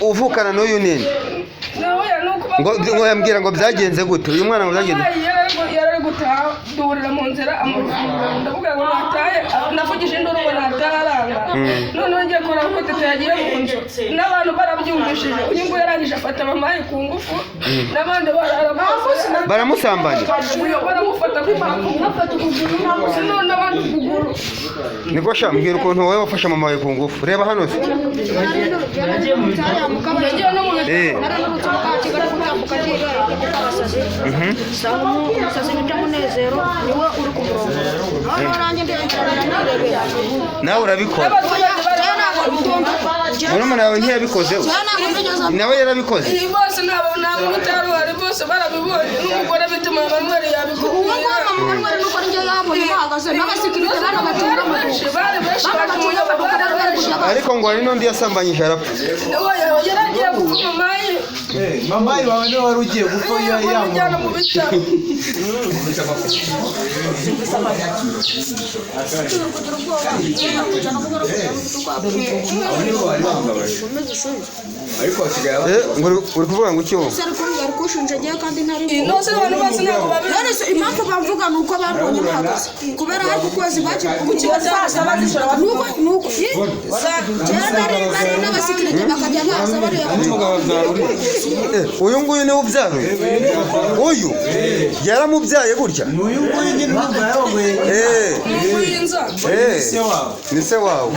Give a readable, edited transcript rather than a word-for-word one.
uvukana n'uyu nini ngo yambwira ngo byagenze gute uyu mwana ngo byagenze yari gutaha duhurira mu nzira amafunguro ndavuga ngo nataye navugije induru ngo nataranga noneho ngiye kora ko tete yagiye mu nzu n'abantu barabyumvishije uyu ngo yarangije afata mama ye ku ngufu n'abandi baramusambanya baramufata ku kuguru n'abandi kuguru niko sha mbwira ukuntu wowe wafashe mama wawe ku ngufu reba hano se nawe urabikora murumuna wawe ntiyabikoze nawe yarabikoze bose nabo utari wari bose barabibonye n'umugore bituma bamwe yabikora ariko ngo hari n'undi yasambanyije arapfa yaragiye gupfa mama wawe niwe wari ugiye gupfa yamujyana mu bitaro ariko asigaye uri kuvuga ngo icyo impamvu bavuga ni uko babonye bahagaze kubera hari ukwezi baje n'abasikirite bakajya baza bareba uyu nguyu niwe ubyara uyu yaramubyaye gutya uyu nguyu nyine ntabwo yabagoye ni se wawe